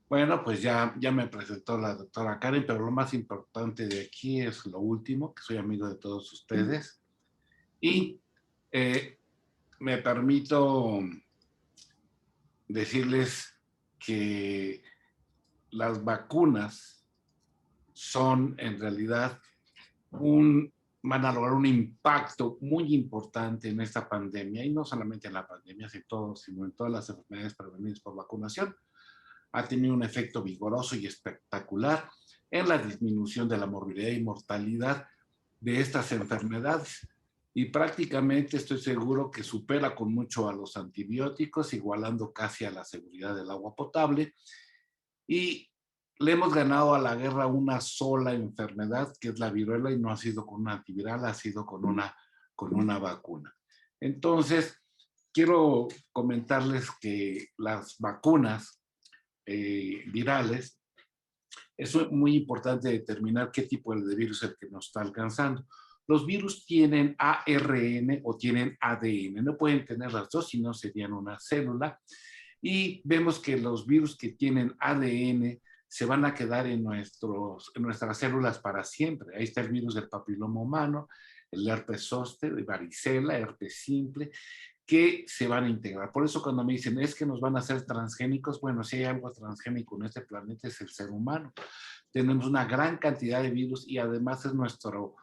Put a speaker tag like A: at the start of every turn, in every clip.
A: Bueno, pues ya me presentó la doctora Karen, pero lo más importante de aquí es lo último, que soy amigo de todos ustedes. Y eh, me permito decirles que las vacunas son en realidad un, van a lograr un impacto muy importante en esta pandemia, y no solamente en la pandemia, sino en todas las enfermedades prevenidas por vacunación. Ha tenido un efecto vigoroso y espectacular en la disminución de la morbilidad y mortalidad de estas enfermedades. Y prácticamente estoy seguro que supera con mucho a los antibióticos, igualando casi a la seguridad del agua potable. Y le hemos ganado a la guerra una sola enfermedad, que es la viruela, y no ha sido con una antiviral, ha sido con una vacuna. Entonces, quiero comentarles que las vacunas virales, es muy importante determinar qué tipo de virus es el que nos está alcanzando. Los virus tienen ARN o tienen ADN, no pueden tener las dos, si no serían una célula. Y vemos que los virus que tienen ADN se van a quedar en nuestras células para siempre. Ahí está el virus del papiloma humano, el herpes zóster, de varicela, herpes simple, que se van a integrar. Por eso cuando me dicen, es que nos van a hacer transgénicos, bueno, si hay algo transgénico en este planeta es el ser humano. Tenemos una gran cantidad de virus y además es nuestro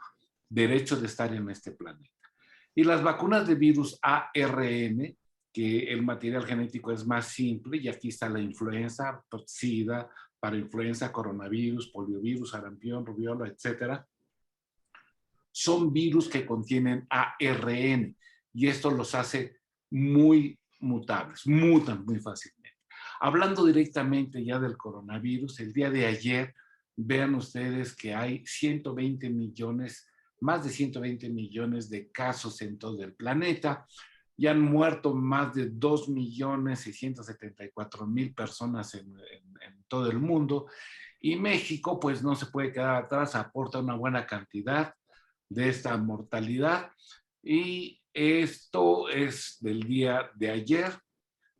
A: derecho de estar en este planeta. Y las vacunas de virus ARN, que el material genético es más simple, y aquí está la influenza, SIDA, parainfluenza, coronavirus, poliovirus, sarampión, rubiola, etcétera, son virus que contienen ARN y esto los hace muy mutables, mutan muy fácilmente. Hablando directamente ya del coronavirus, el día de ayer, vean ustedes que hay 120 millones, más de 120 millones de casos en todo el planeta, y han muerto más de 2.674.000 personas en todo el mundo, y México pues no se puede quedar atrás, aporta una buena cantidad de esta mortalidad. Y esto es del día de ayer,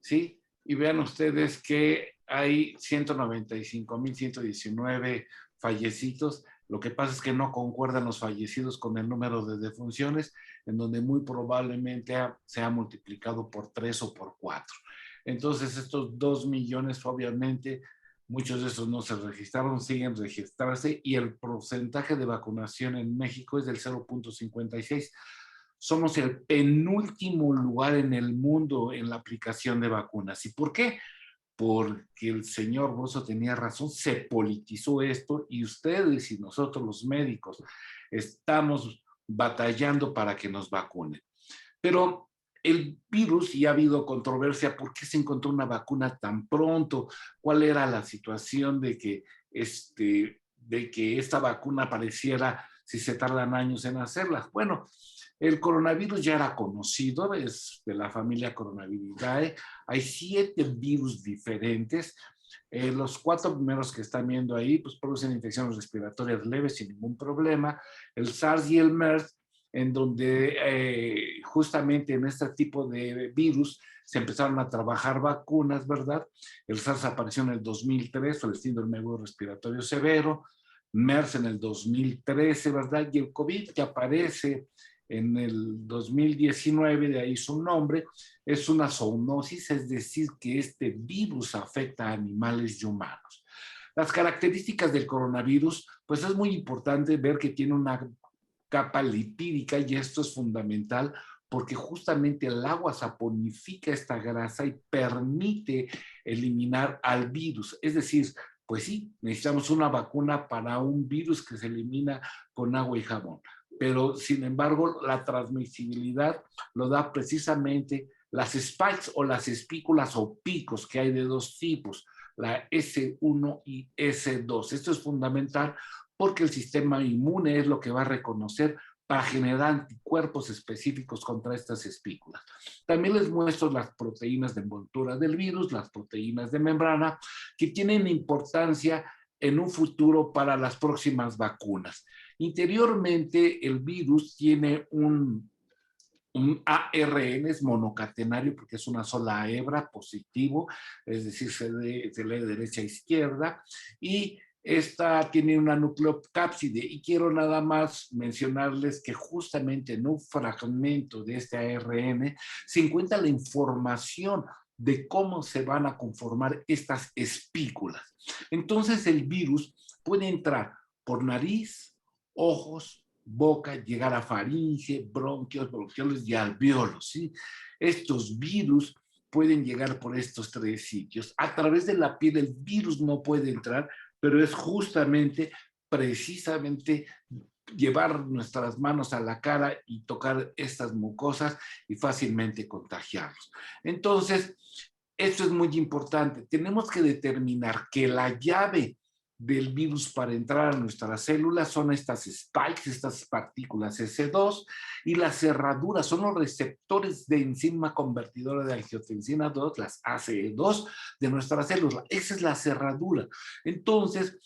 A: ¿sí? Y vean ustedes que hay 195.119 fallecidos. Lo que pasa es que no concuerdan los fallecidos con el número de defunciones, en donde muy probablemente se ha multiplicado por 3 o por 4. Entonces, estos 2 millones, obviamente, muchos de esos no se registraron, siguen registrarse, y el porcentaje de vacunación en México es del 0.56. Somos el penúltimo lugar en el mundo en la aplicación de vacunas. ¿Y por qué? Porque el señor Bozo tenía razón, se politizó esto, y ustedes y nosotros los médicos estamos batallando para que nos vacunen. Pero el virus, y ha habido controversia, ¿por qué se encontró una vacuna tan pronto? ¿Cuál era la situación de que esta vacuna apareciera si se tardan años en hacerla? Bueno, el coronavirus ya era conocido, es de la familia Coronaviridae. Hay 7 virus diferentes. Los 4 primeros que están viendo ahí pues producen infecciones respiratorias leves sin ningún problema. El SARS y el MERS, en donde justamente en este tipo de virus se empezaron a trabajar vacunas, ¿verdad? El SARS apareció en el 2003, el síndrome respiratorio severo, MERS en el 2013, ¿verdad? Y el COVID, que aparece en el 2019, de ahí su nombre, es una zoonosis, es decir, que este virus afecta a animales y humanos. Las características del coronavirus, pues es muy importante ver que tiene una capa lipídica, y esto es fundamental porque justamente el agua saponifica esta grasa y permite eliminar al virus. Es decir, pues sí, necesitamos una vacuna para un virus que se elimina con agua y jabón, pero sin embargo la transmisibilidad lo da precisamente las spikes o las espículas o picos, que hay de 2 tipos, la S1 y S2. Esto es fundamental porque el sistema inmune es lo que va a reconocer para generar anticuerpos específicos contra estas espículas. También les muestro las proteínas de envoltura del virus, las proteínas de membrana, que tienen importancia en un futuro para las próximas vacunas. Interiormente, el virus tiene un ARN, es monocatenario porque es una sola hebra, positivo, es decir, se lee de derecha a izquierda, y esta tiene una nucleocápside, y quiero nada más mencionarles que justamente en un fragmento de este ARN se encuentra la información de cómo se van a conformar estas espículas. Entonces el virus puede entrar por nariz, ojos, boca, llegar a faringe, bronquios, bronquioles y alvéolos, ¿sí? Estos virus pueden llegar por estos tres sitios. A través de la piel el virus no puede entrar, pero es justamente, precisamente, llevar nuestras manos a la cara y tocar estas mucosas y fácilmente contagiarlos. Entonces, esto es muy importante. Tenemos que determinar que la llave del virus para entrar a nuestras células son estas spikes, estas partículas S2, y las cerraduras son los receptores de enzima convertidora de angiotensina 2, las ACE2 de nuestras células. Esa es la cerradura. Entonces,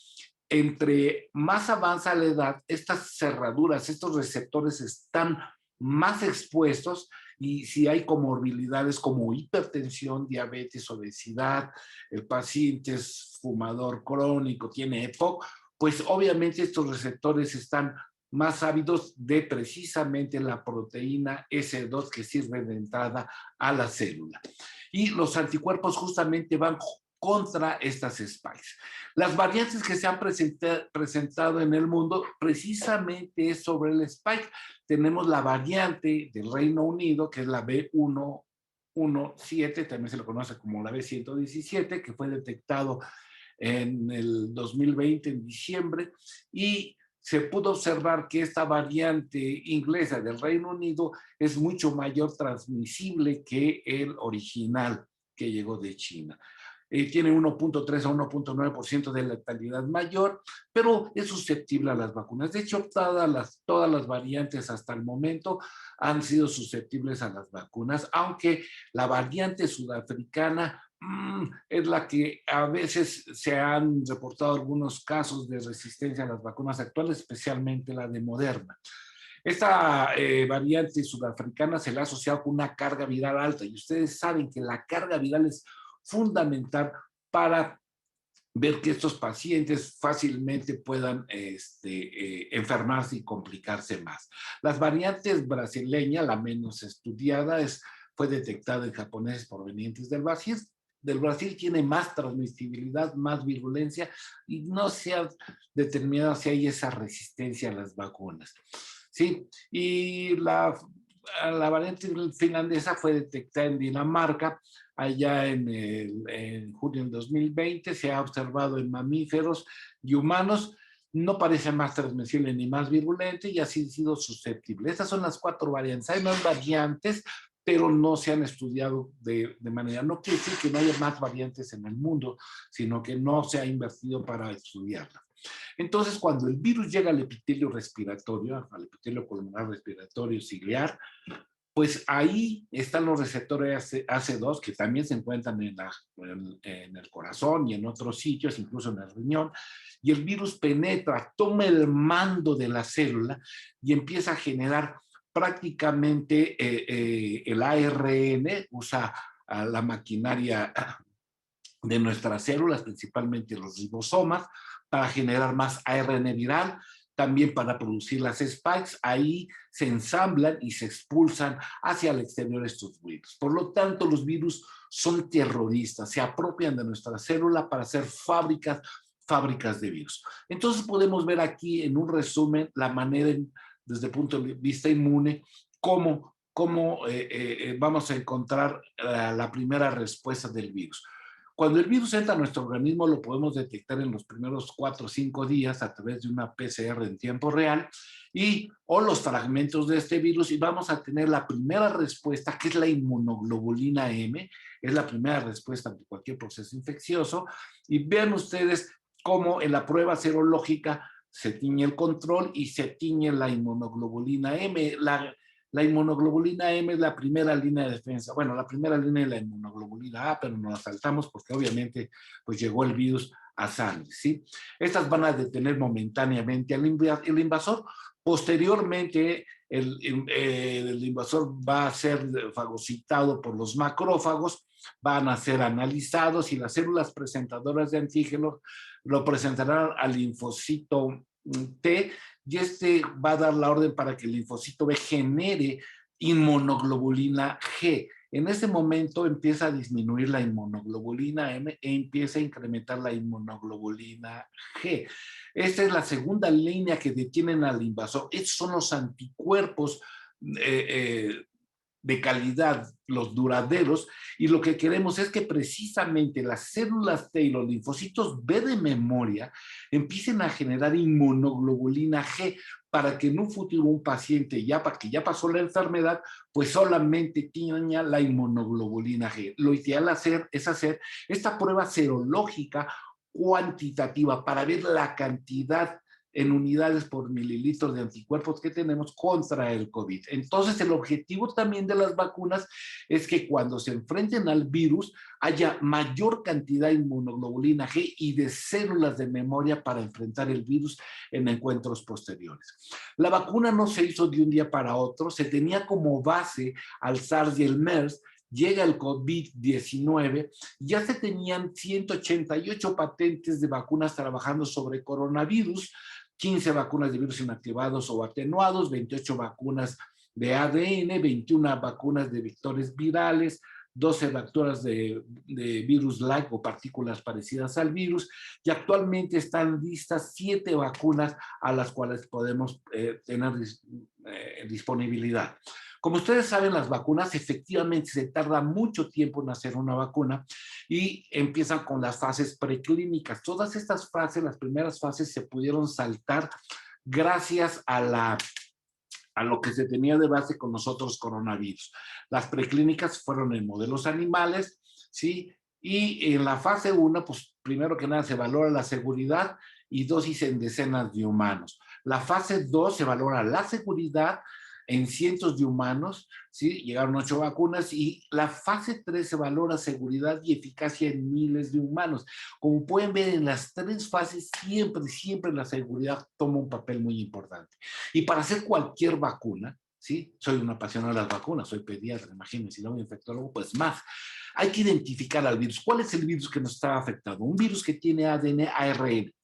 A: entre más avanza la edad, estas cerraduras, estos receptores están más expuestos, y si hay comorbilidades como hipertensión, diabetes, obesidad, el paciente es fumador crónico, tiene EPOC, pues obviamente estos receptores están más ávidos de precisamente la proteína S2 que sirve de entrada a la célula. Y los anticuerpos justamente van contra estas spikes. Las variantes que se han presentado en el mundo precisamente es sobre el spike. Tenemos la variante del Reino Unido, que es la B117, también se lo conoce como la B117, que fue detectado en el 2020, en diciembre, y se pudo observar que esta variante inglesa del Reino Unido es mucho mayor transmisible que el original que llegó de China. Tiene 1.3 a 1.9% de letalidad mayor, pero es susceptible a las vacunas. De hecho, todas las variantes hasta el momento han sido susceptibles a las vacunas, aunque la variante sudafricana es la que a veces se han reportado algunos casos de resistencia a las vacunas actuales, especialmente la de Moderna. Esta variante sudafricana se le ha asociado con una carga viral alta, y ustedes saben que la carga viral es fundamental para ver que estos pacientes fácilmente puedan enfermarse y complicarse más. Las variantes brasileñas, la menos estudiada, fue detectada en japoneses provenientes del Brasil. Del Brasil tiene más transmisibilidad, más virulencia, y no se ha determinado si hay esa resistencia a las vacunas. ¿Sí? Y la variante finlandesa fue detectada en Dinamarca allá en junio del 2020, se ha observado en mamíferos y humanos, no parece más transmisible ni más virulente, y así ha sido susceptible. Estas son las 4 variantes. Hay más variantes, pero no se han estudiado de manera, no quiere decir que no haya más variantes en el mundo, sino que no se ha invertido para estudiarlas. Entonces, cuando el virus llega al epitelio respiratorio, al epitelio pulmonar respiratorio ciliar, pues ahí están los receptores AC2, que también se encuentran en el corazón y en otros sitios, incluso en el riñón, y el virus penetra, toma el mando de la célula y empieza a generar prácticamente el ARN, usa la maquinaria de nuestras células, principalmente los ribosomas, para generar más ARN viral, también para producir las spikes. Ahí se ensamblan y se expulsan hacia el exterior estos virus. Por lo tanto, los virus son terroristas, se apropian de nuestra célula para hacer fábricas de virus. Entonces podemos ver aquí en un resumen la manera, desde el punto de vista inmune, cómo vamos a encontrar la primera respuesta del virus. Cuando el virus entra a nuestro organismo, lo podemos detectar en los primeros 4 o 5 días a través de una PCR en tiempo real, o los fragmentos de este virus, y vamos a tener la primera respuesta, que es la inmunoglobulina M, es la primera respuesta ante cualquier proceso infeccioso. Y vean ustedes cómo en la prueba serológica se tiñe el control y se tiñe la inmunoglobulina M. La inmunoglobulina M es la primera línea de defensa. Bueno, la primera línea de la inmunoglobulina A, pero nos la saltamos porque obviamente pues llegó el virus a sangre, ¿sí? Estas van a detener momentáneamente el invasor. Posteriormente, el invasor va a ser fagocitado por los macrófagos, van a ser analizados y las células presentadoras de antígenos lo presentarán al linfocito T, y este va a dar la orden para que el linfocito B genere inmunoglobulina G. En ese momento empieza a disminuir la inmunoglobulina M e empieza a incrementar la inmunoglobulina G. Esta es la segunda línea que detienen al invasor. Estos son los anticuerpos de calidad, los duraderos, y lo que queremos es que precisamente las células T y los linfocitos B de memoria empiecen a generar inmunoglobulina G para que en un futuro un paciente que ya pasó la enfermedad, pues solamente tenga la inmunoglobulina G. Lo ideal es hacer esta prueba serológica cuantitativa para ver la cantidad en unidades por mililitros de anticuerpos que tenemos contra el COVID. Entonces, el objetivo también de las vacunas es que cuando se enfrenten al virus haya mayor cantidad de inmunoglobulina G y de células de memoria para enfrentar el virus en encuentros posteriores. La vacuna no se hizo de un día para otro, se tenía como base al SARS y el MERS. Llega el COVID-19, ya se tenían 188 patentes de vacunas trabajando sobre coronavirus, 15 vacunas de virus inactivados o atenuados, 28 vacunas de ADN, 21 vacunas de vectores virales, 12 vacunas de virus-like o partículas parecidas al virus, y actualmente están listas 7 vacunas a las cuales podemos tener disponibilidad. Como ustedes saben, las vacunas efectivamente se tarda mucho tiempo en hacer una vacuna y empiezan con las fases preclínicas. Todas estas fases, las primeras fases, se pudieron saltar gracias a lo que se tenía de base con los otros coronavirus. Las preclínicas fueron en modelos animales, ¿sí? Y en la fase 1, pues primero que nada se valora la seguridad y dosis en decenas de humanos. La fase 2 se valora la seguridad en cientos de humanos, ¿sí? Llegaron 8 vacunas, y la fase 3 se valora seguridad y eficacia en miles de humanos. Como pueden ver, en las 3 fases siempre la seguridad toma un papel muy importante. Y para hacer cualquier vacuna, ¿sí? Soy un apasionado de las vacunas, soy pediatra, imagínense, si no soy infectólogo, pues más. Hay que identificar al virus. ¿Cuál es el virus que nos está afectando? Un virus que tiene ADN,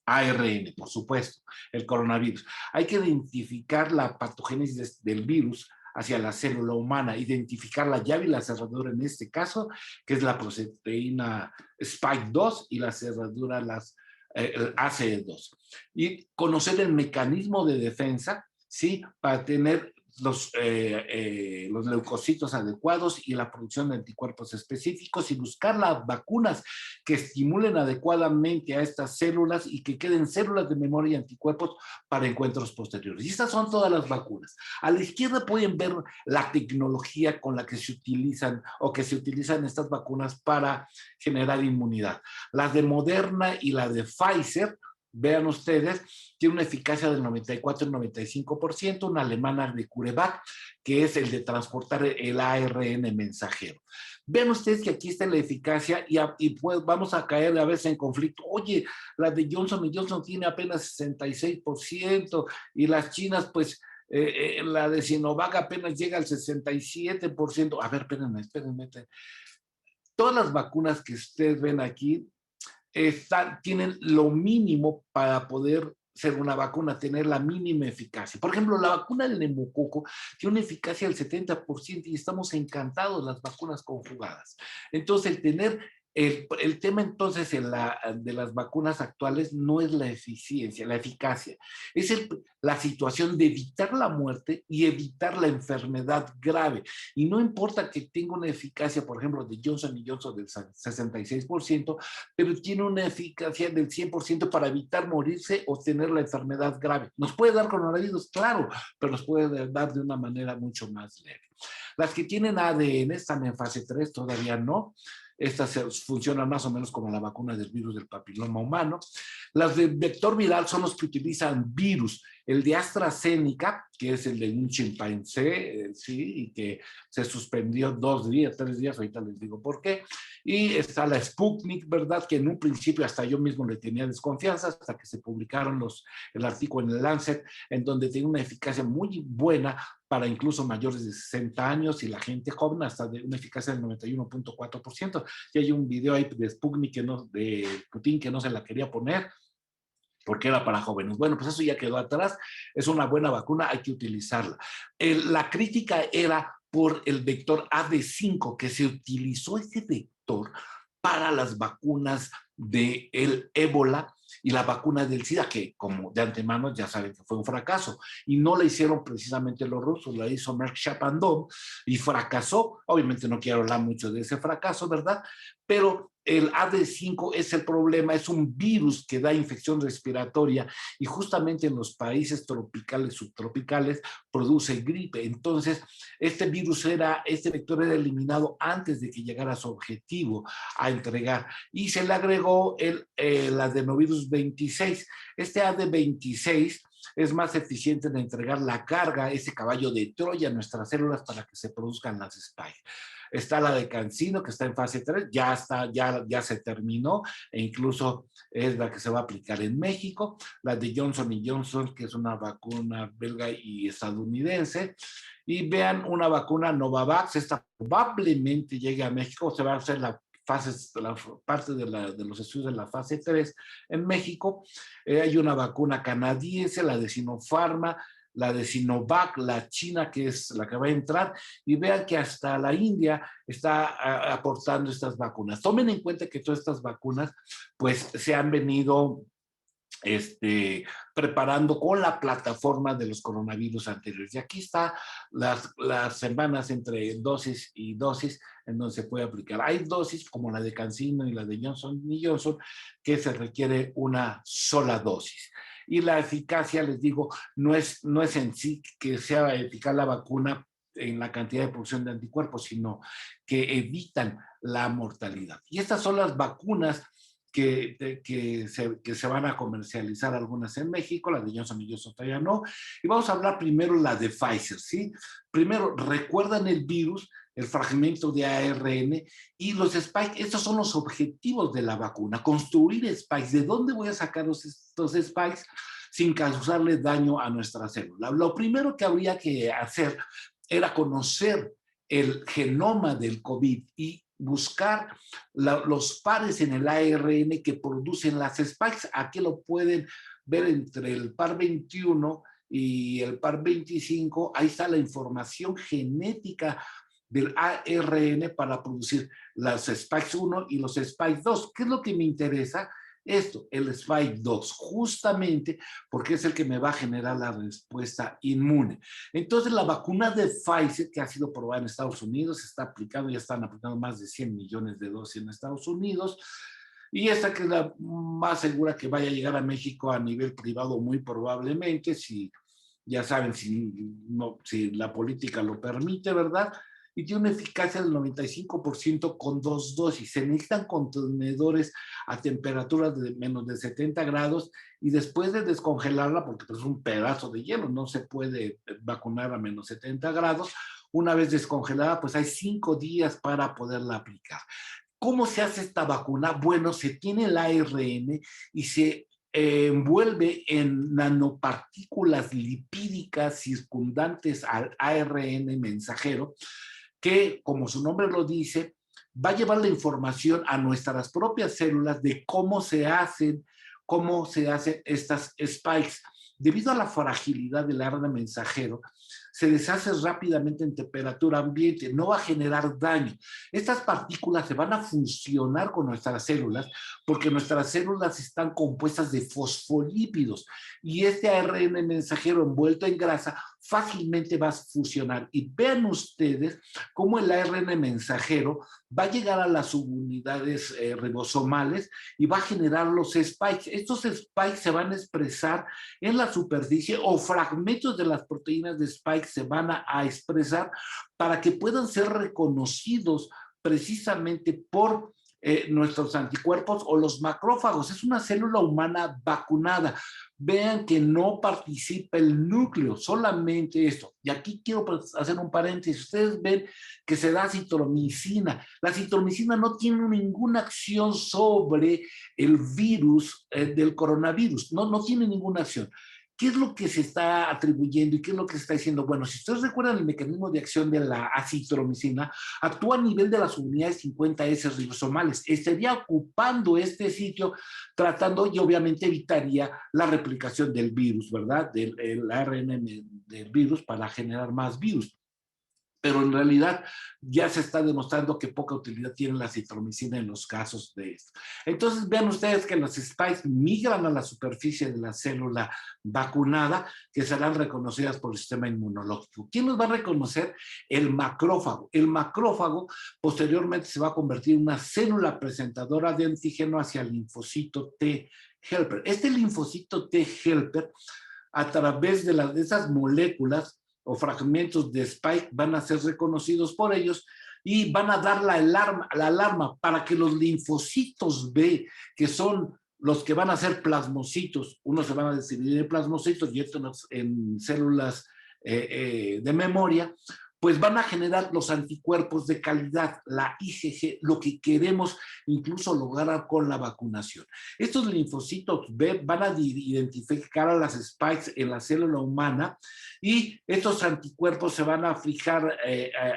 A: ARN, por supuesto, el coronavirus. Hay que identificar la patogénesis del virus hacia la célula humana, identificar la llave y la cerradura en este caso, que es la proteína Spike 2 y la cerradura, el ACE2. Y conocer el mecanismo de defensa, ¿sí? Para tener los leucocitos adecuados y la producción de anticuerpos específicos, y buscar las vacunas que estimulen adecuadamente a estas células y que queden células de memoria y anticuerpos para encuentros posteriores. Y estas son todas las vacunas. A la izquierda pueden ver la tecnología con la que se utilizan estas vacunas para generar inmunidad. Las de Moderna y la de Pfizer, vean ustedes, tiene una eficacia del 94 y 95%, una alemana de CureVac, que es el de transportar el ARN mensajero. Vean ustedes que aquí está la eficacia y pues vamos a caer a veces en conflicto. Oye, la de Johnson & Johnson tiene apenas 66% y las chinas, pues, la de Sinovac apenas llega al 67%. A ver, espérenme. Todas las vacunas que ustedes ven aquí tienen lo mínimo para poder ser una vacuna, tener la mínima eficacia. Por ejemplo, la vacuna del neumococo tiene una eficacia del 70% y estamos encantados las vacunas conjugadas. Entonces, el tema entonces de las vacunas actuales no es la eficiencia, la eficacia, es la situación de evitar la muerte y evitar la enfermedad grave. Y no importa que tenga una eficacia, por ejemplo, de Johnson & Johnson del 66%, pero tiene una eficacia del 100% para evitar morirse o tener la enfermedad grave. ¿Nos puede dar coronavirus? Claro, pero nos puede dar de una manera mucho más leve. Las que tienen ADN están en fase 3, todavía no. Estas funcionan más o menos como la vacuna del virus del papiloma humano. Las de vector viral son los que utilizan virus. el de AstraZeneca, que es el de un chimpancé, sí, y que se suspendió 2 días, 3 días, ahorita les digo por qué. Y está la Sputnik, ¿verdad? Que en un principio hasta yo mismo le tenía desconfianza, hasta que se publicaron el artículo en el Lancet, en donde tiene una eficacia muy buena para incluso mayores de 60 años y la gente joven, hasta de una eficacia del 91.4%. Y hay un video ahí de Sputnik, de Putin, que no se la quería poner porque era para jóvenes. Bueno, pues eso ya quedó atrás, es una buena vacuna, hay que utilizarla. La crítica era por el vector AD5, que se utilizó ese vector para las vacunas del ébola y la vacuna del SIDA, que como de antemano ya saben que fue un fracaso. Y no la hicieron precisamente los rusos, la hizo Merck Sharp and Dohme y fracasó. Obviamente no quiero hablar mucho de ese fracaso, ¿verdad? Pero el AD5 es el problema, es un virus que da infección respiratoria y justamente en los países tropicales, subtropicales, produce gripe. Entonces, este vector era eliminado antes de que llegara a su objetivo a entregar. Y se le agregó el adenovirus 26. Este AD26 es más eficiente en entregar la carga, ese caballo de Troya a nuestras células para que se produzcan las spike. Está la de CanSino, que está en fase 3, ya se terminó, e incluso es la que se va a aplicar en México. La de Johnson Johnson, que es una vacuna belga y estadounidense. Y vean una vacuna Novavax, esta probablemente llegue a México, se va a hacer la parte de los estudios de la fase 3 en México. Hay una vacuna canadiense, la de Sinopharma, la de Sinovac, la china, que es la que va a entrar, y vean que hasta la India está aportando estas vacunas. Tomen en cuenta que todas estas vacunas pues se han venido preparando con la plataforma de los coronavirus anteriores. Y aquí está las semanas entre dosis y dosis en donde se puede aplicar. Hay dosis como la de CanSino y la de Johnson Johnson que se requiere una sola dosis. Y la eficacia, les digo, no es en sí que sea eficaz la vacuna en la cantidad de producción de anticuerpos, sino que evitan la mortalidad. Y estas son las vacunas que se van a comercializar, algunas en México, la de Johnson Johnson todavía no. Y vamos a hablar primero la de Pfizer, ¿sí? Primero, ¿recuerdan el virus, el fragmento de ARN y los spikes? Estos son los objetivos de la vacuna, construir spikes. ¿De dónde voy a sacar estos spikes sin causarle daño a nuestra célula? Lo primero que habría que hacer era conocer el genoma del COVID y buscar los pares en el ARN que producen las spikes. Aquí lo pueden ver entre el par 21 y el par 25. Ahí está la información genética del ARN para producir las spikes 1 y los spikes 2. ¿Qué es lo que me interesa? Esto, el Spike 2, justamente porque es el que me va a generar la respuesta inmune. Entonces, la vacuna de Pfizer, que ha sido probada en Estados Unidos, se está aplicando, ya están aplicando más de 100 millones de dosis en Estados Unidos, y esta que es la más segura que vaya a llegar a México a nivel privado, muy probablemente, si ya saben, si la política lo permite, ¿verdad? Y tiene una eficacia del 95% con 2 dosis. Se necesitan contenedores a temperaturas de menos de 70 grados y después de descongelarla, porque pues, es un pedazo de hielo, no se puede vacunar a menos 70 grados. Una vez descongelada, pues hay 5 días para poderla aplicar. ¿Cómo se hace esta vacuna? Bueno, se tiene el ARN y se envuelve en nanopartículas lipídicas circundantes al ARN mensajero, que, como su nombre lo dice, va a llevar la información a nuestras propias células de cómo se hacen estas spikes. Debido a la fragilidad del ARN mensajero, se deshace rápidamente en temperatura ambiente, no va a generar daño. Estas partículas se van a fusionar con nuestras células porque nuestras células están compuestas de fosfolípidos y este ARN mensajero envuelto en grasa fácilmente va a fusionar. Y vean ustedes cómo el ARN mensajero va a llegar a las subunidades ribosomales y va a generar los spikes. Estos spikes se van a expresar en la superficie o fragmentos de las proteínas de spike se van a expresar para que puedan ser reconocidos precisamente por nuestros anticuerpos o los macrófagos. Es una célula humana vacunada. vean que no participa el núcleo, solamente esto. Y aquí quiero hacer un paréntesis. Ustedes ven que se da acitromicina. La acitromicina no tiene ninguna acción sobre el virus del coronavirus. No tiene ninguna acción. ¿Qué es lo que se está atribuyendo y qué es lo que se está diciendo? Bueno, si ustedes recuerdan el mecanismo de acción de la acitromicina, actúa a nivel de las unidades 50S ribosomales. Estaría ocupando este sitio tratando y obviamente evitaría la replicación del virus, ¿verdad? Del ARN del virus para generar más virus. Pero en realidad ya se está demostrando que poca utilidad tiene la acitromicina en los casos de esto. Entonces vean ustedes que los spikes migran a la superficie de la célula vacunada, que serán reconocidas por el sistema inmunológico. ¿Quién los va a reconocer? El macrófago. El macrófago posteriormente se va a convertir en una célula presentadora de antígeno hacia el linfocito T helper. Este linfocito T helper, a través de esas moléculas o fragmentos de spike, van a ser reconocidos por ellos y van a dar la alarma para que los linfocitos B, que son los que van a ser plasmocitos, unos se van a dividir en plasmocitos y otros en células de memoria, pues van a generar los anticuerpos de calidad, la IgG, lo que queremos incluso lograr con la vacunación. Estos linfocitos B van a identificar a las spikes en la célula humana y estos anticuerpos se van a fijar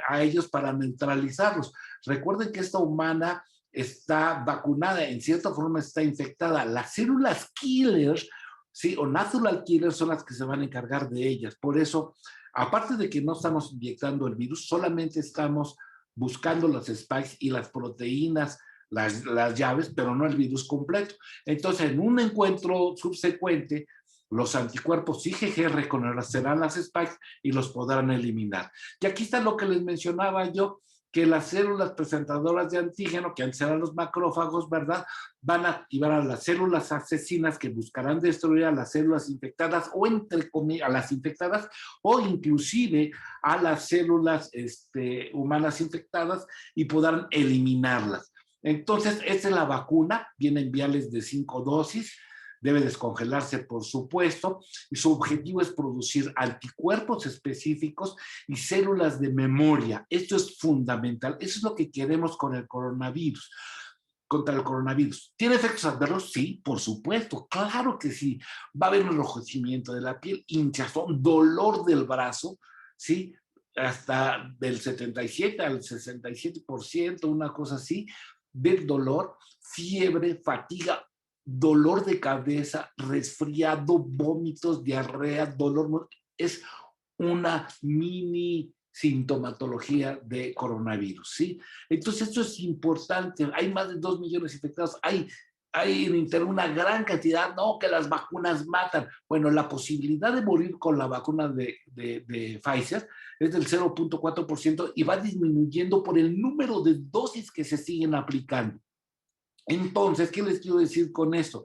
A: a ellos para neutralizarlos. Recuerden que esta humana está vacunada, en cierta forma está infectada. Las células killers, ¿sí? O natural killers son las que se van a encargar de ellas. Por eso, aparte de que no estamos inyectando el virus, solamente estamos buscando las spikes y las proteínas, las llaves, pero no el virus completo. Entonces, en un encuentro subsecuente, los anticuerpos IgG reconocerán las spikes y los podrán eliminar. Y aquí está lo que les mencionaba yo, que las células presentadoras de antígeno, que antes eran los macrófagos, ¿verdad?, van a activar a las células asesinas que buscarán destruir a las células infectadas o entre comillas a las infectadas o inclusive a las células humanas infectadas y podrán eliminarlas. Entonces, esta es la vacuna, vienen viales de 5 dosis, debe descongelarse, por supuesto, y su objetivo es producir anticuerpos específicos y células de memoria. Esto es fundamental, eso es lo que queremos con el coronavirus. Contra el coronavirus. ¿Tiene efectos adversos? Sí, por supuesto, claro que sí. Va a haber un enrojecimiento de la piel, hinchazón, dolor del brazo, ¿sí? Hasta del 77 al 67%, una cosa así, del dolor, fiebre, fatiga, dolor de cabeza, resfriado, vómitos, diarrea, dolor. Es una mini sintomatología de coronavirus, ¿sí? Entonces, esto es importante. Hay más de 2 millones infectados. Hay en internet una gran cantidad, no, que las vacunas matan. Bueno, la posibilidad de morir con la vacuna de Pfizer es del 0.4% y va disminuyendo por el número de dosis que se siguen aplicando. Entonces, ¿qué les quiero decir con esto?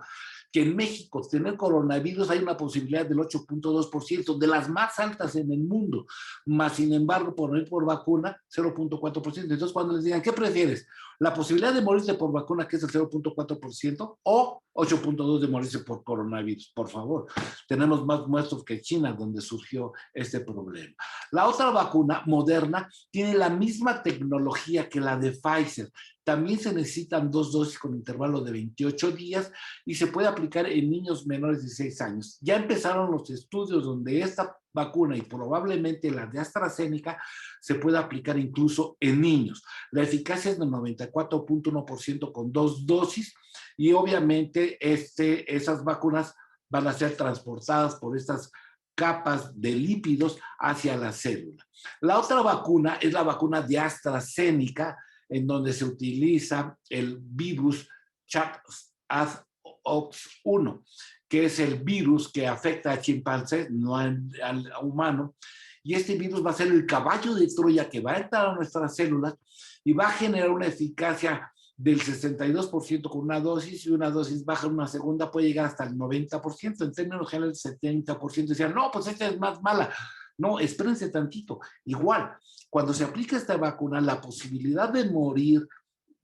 A: Que en México tener coronavirus hay una posibilidad del 8.2%, de las más altas en el mundo, más sin embargo, por morir por vacuna, 0.4%. Entonces, cuando les digan, ¿qué prefieres? ¿La posibilidad de morirse por vacuna, que es el 0.4%, o 8.2% de morirse por coronavirus? Por favor, tenemos más muestros que China, donde surgió este problema. La otra vacuna, Moderna, tiene la misma tecnología que la de Pfizer. También se necesitan 2 dosis con intervalo de 28 días y se puede aplicar en niños menores de 6 años. Ya empezaron los estudios donde esta vacuna y probablemente la de AstraZeneca se puede aplicar incluso en niños. La eficacia es del 94.1% con 2 dosis y obviamente esas vacunas van a ser transportadas por estas capas de lípidos hacia la célula. La otra vacuna es la vacuna de AstraZeneca, en donde se utiliza el virus SARS-CoV-1, que es el virus que afecta a chimpancés, no al humano. Y este virus va a ser el caballo de Troya que va a entrar a nuestras células y va a generar una eficacia del 62% con una dosis, y una dosis baja en una segunda puede llegar hasta el 90%, en términos generales el 70%. Decían, no, pues esta es más mala. No, espérense tantito. Igual, cuando se aplica esta vacuna, la posibilidad de morir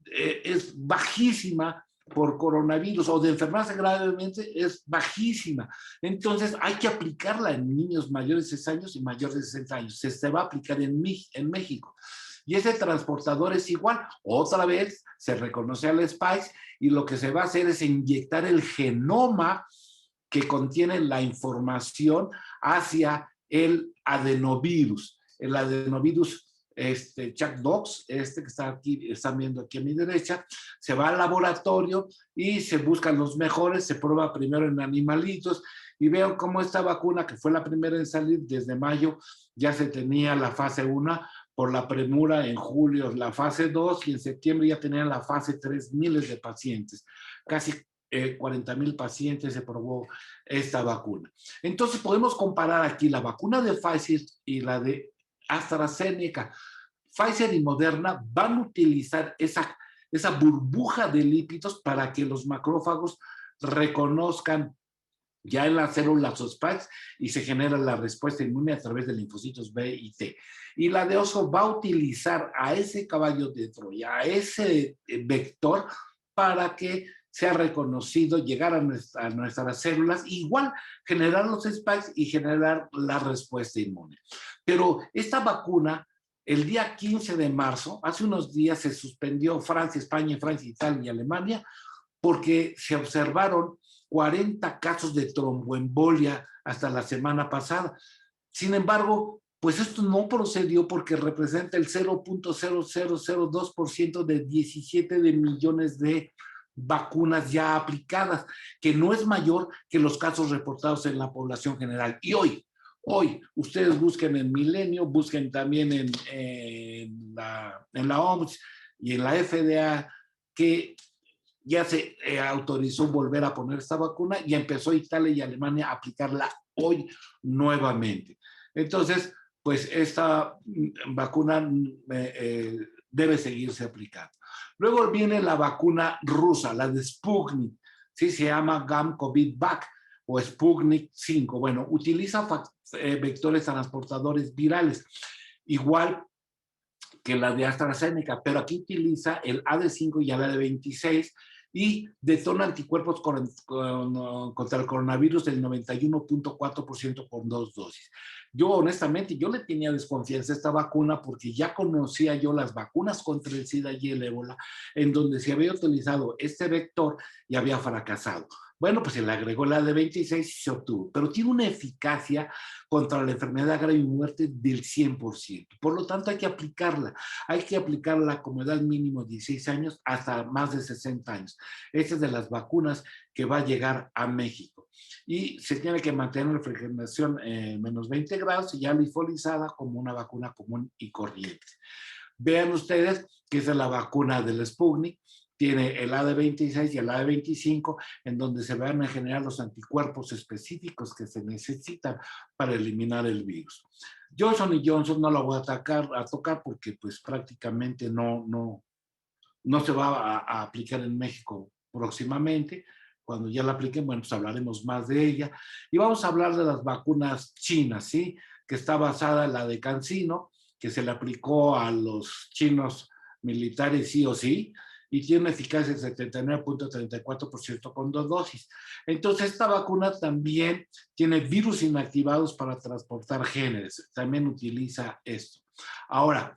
A: es bajísima por coronavirus o de enfermarse gravemente es bajísima. Entonces hay que aplicarla en niños mayores de 6 años y mayores de 60 años. Se va a aplicar en México. Y ese transportador es igual. Otra vez se reconoce al Spice y lo que se va a hacer es inyectar el genoma que contiene la información hacia el adenovirus. El adenovirus ChAdOx, que está aquí, están viendo aquí a mi derecha, se va al laboratorio y se buscan los mejores, se prueba primero en animalitos y veo cómo esta vacuna, que fue la primera en salir desde mayo, ya se tenía la fase 1 por la premura, en julio la fase 2 y en septiembre ya tenían la fase 3, miles de pacientes, casi 40,000 pacientes se probó esta vacuna. Entonces podemos comparar aquí la vacuna de Pfizer y la de AstraZeneca. Pfizer y Moderna van a utilizar esa burbuja de lípidos para que los macrófagos reconozcan ya en las células spikes y se genera la respuesta inmune a través de linfocitos B y T. Y la de Oso va a utilizar a ese caballo de Troya, a ese vector, para que sea reconocido, llegar a nuestras células, igual generar los spikes y generar la respuesta inmune. Pero esta vacuna, el día 15 de marzo, hace unos días se suspendió Francia, España, Francia, Italia y Alemania porque se observaron 40 casos de tromboembolia hasta la semana pasada. Sin embargo, pues esto no procedió porque representa el 0.0002% de 17 de millones de vacunas ya aplicadas, que no es mayor que los casos reportados en la población general. Y hoy, ustedes busquen en Milenio, busquen también en la OMS y en la FDA que ya se autorizó volver a poner esta vacuna y empezó Italia y Alemania a aplicarla hoy nuevamente. Entonces, pues esta vacuna debe seguirse aplicando. Luego viene la vacuna rusa, la de Sputnik, ¿sí? Se llama GAM-COVID-Vac o Sputnik 5. Bueno, utiliza vectores transportadores virales, igual que la de AstraZeneca, pero aquí utiliza el AD5 y el AD26 y detona anticuerpos contra el coronavirus del 91.4% con 2 dosis. Yo honestamente, yo le tenía desconfianza a esta vacuna porque ya conocía yo las vacunas contra el SIDA y el ébola, en donde se había utilizado este vector y había fracasado. Bueno, pues se le agregó la de 26 y se obtuvo, pero tiene una eficacia contra la enfermedad grave y muerte del 100%. Por lo tanto, hay que aplicarla como edad mínimo 16 años hasta más de 60 años. Esta es de las vacunas que va a llegar a México. Y se tiene que mantener la refrigeración menos 20 grados y ya lifolizada como una vacuna común y corriente. Vean ustedes que esa es la vacuna del Sputnik, tiene el AD26 y el AD25, en donde se van a generar los anticuerpos específicos que se necesitan para eliminar el virus. Johnson & Johnson no la voy a tocar porque pues prácticamente no se va a aplicar en México próximamente. Cuando ya la apliquen, bueno, pues hablaremos más de ella. Y vamos a hablar de las vacunas chinas, ¿sí? Que está basada en la de CanSino, que se le aplicó a los chinos militares sí o sí, y tiene una eficacia del 79.34% con 2 dosis. Entonces, esta vacuna también tiene virus inactivados para transportar genes. También utiliza esto. Ahora,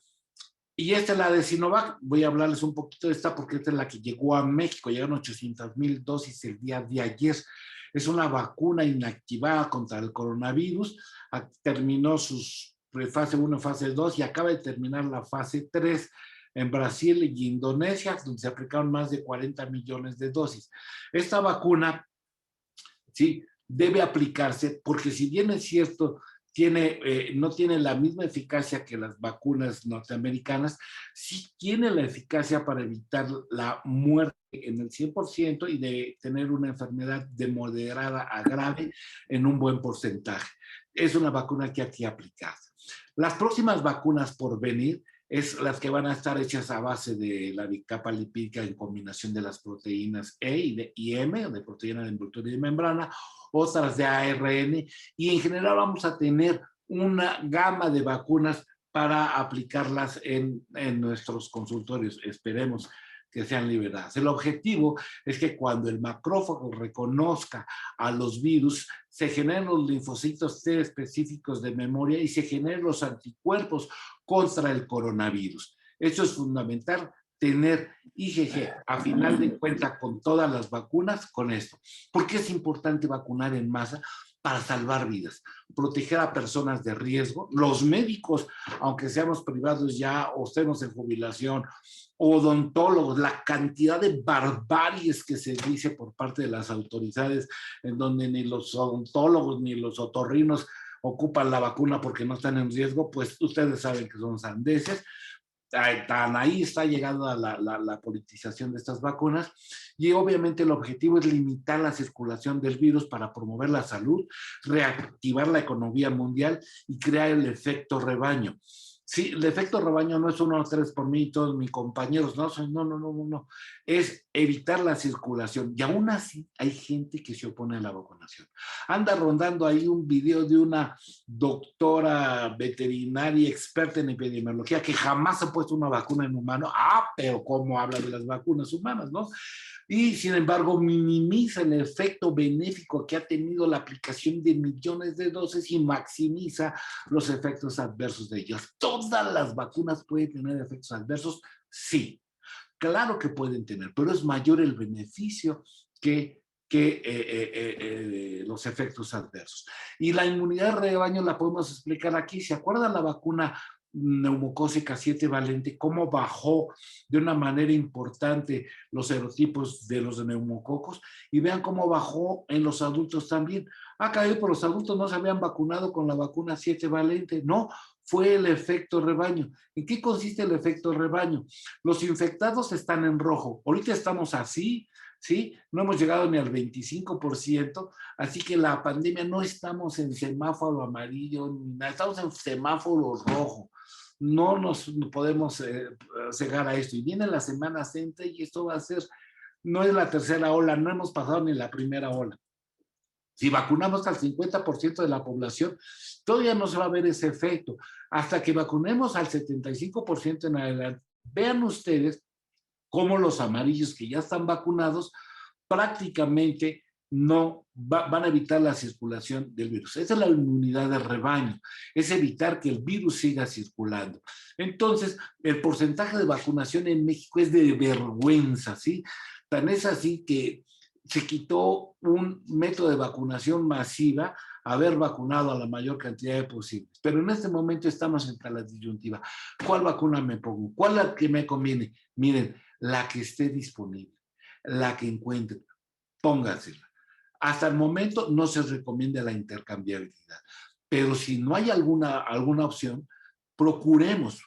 A: y esta es la de Sinovac. Voy a hablarles un poquito de esta porque esta es la que llegó a México. Llegaron 800,000 dosis el día de ayer. Es una vacuna inactivada contra el coronavirus. Terminó sus fase 1, fase 2 y acaba de terminar la fase 3 en Brasil y Indonesia, donde se aplicaron más de 40 millones de dosis. Esta vacuna, sí, debe aplicarse porque si bien es cierto, no tiene la misma eficacia que las vacunas norteamericanas, sí tiene la eficacia para evitar la muerte en el 100% y de tener una enfermedad de moderada a grave en un buen porcentaje. Es una vacuna que hay que aplicar. Las próximas vacunas por venir es las que van a estar hechas a base de la capa lipídica en combinación de las proteínas E y M, de proteína de envoltorio y de membrana, otras de ARN, y en general vamos a tener una gama de vacunas para aplicarlas en nuestros consultorios. Esperemos que sean liberadas. El objetivo es que cuando el macrófago reconozca a los virus, se generen los linfocitos T específicos de memoria y se generen los anticuerpos contra el coronavirus. Eso es fundamental, tener IgG a final de cuentas con todas las vacunas con esto. ¿Por qué es importante vacunar en masa? Para salvar vidas, proteger a personas de riesgo. Los médicos, aunque seamos privados ya o estemos en jubilación, odontólogos, la cantidad de barbaries que se dice por parte de las autoridades, en donde ni los odontólogos ni los otorrinos ocupan la vacuna porque no están en riesgo, pues ustedes saben que son sandeces. Tan ahí está llegando la politización de estas vacunas, y obviamente el objetivo es limitar la circulación del virus para promover la salud, reactivar la economía mundial y crear el efecto rebaño. Sí, el efecto rebaño no es 1 3 por mí y todos mis compañeros, no, es evitar la circulación, y aún así hay gente que se opone a la vacunación. Anda rondando ahí un video de una doctora veterinaria experta en epidemiología que jamás ha puesto una vacuna en humano. Pero cómo habla de las vacunas humanas, ¿no? Y sin embargo minimiza el efecto benéfico que ha tenido la aplicación de millones de dosis y maximiza los efectos adversos de ellas. ¿Todas las vacunas pueden tener efectos adversos? Sí, claro que pueden tener, pero es mayor el beneficio que los efectos adversos. Y la inmunidad de rebaño la podemos explicar aquí. ¿Se acuerdan la vacuna neumocócica 7 valente? ¿Cómo bajó de una manera importante los serotipos de los neumococos? Y vean cómo bajó en los adultos también. Caído, pero los adultos no se habían vacunado con la vacuna 7 valente. No, fue el efecto rebaño. ¿En qué consiste el efecto rebaño? Los infectados están en rojo. Ahorita estamos así, ¿sí? No hemos llegado ni al 25%, así que la pandemia no estamos en semáforo amarillo, ni nada, estamos en semáforo rojo. No nos podemos cegar a esto. Y viene la Semana Santa y esto va a ser, no es la tercera ola, no hemos pasado ni la primera ola. Si vacunamos al 50% de la población, todavía no se va a ver ese efecto. Hasta que vacunemos al 75% en adelante, vean ustedes cómo los amarillos que ya están vacunados prácticamente no van a evitar la circulación del virus. Esa es la inmunidad de rebaño, es evitar que el virus siga circulando. Entonces, el porcentaje de vacunación en México es de vergüenza, ¿sí? Tan es así que se quitó un método de vacunación masiva, haber vacunado a la mayor cantidad de posibles. Pero en este momento estamos entre la disyuntiva. ¿Cuál vacuna me pongo? ¿Cuál es la que me conviene? Miren, la que esté disponible, la que encuentre, póngansela. Hasta el momento no se recomienda la intercambiabilidad, pero si no hay alguna opción, procuremos,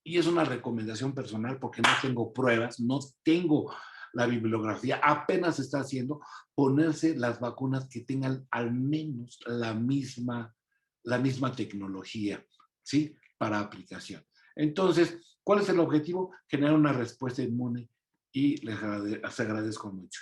A: y es una recomendación personal porque no tengo pruebas, no tengo la bibliografía, apenas se está haciendo, ponerse las vacunas que tengan al menos la misma tecnología, ¿sí? Para aplicación. Entonces, ¿cuál es el objetivo? Generar una respuesta inmune, y les agradezco mucho.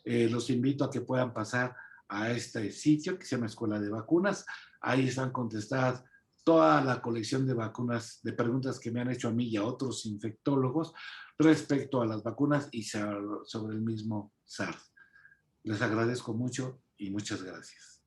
A: Los invito a que puedan pasar a este sitio que se llama Escuela de Vacunas. Ahí están contestadas toda la colección de vacunas, de preguntas que me han hecho a mí y a otros infectólogos respecto a las vacunas y sobre el mismo SARS. Les agradezco mucho y muchas gracias.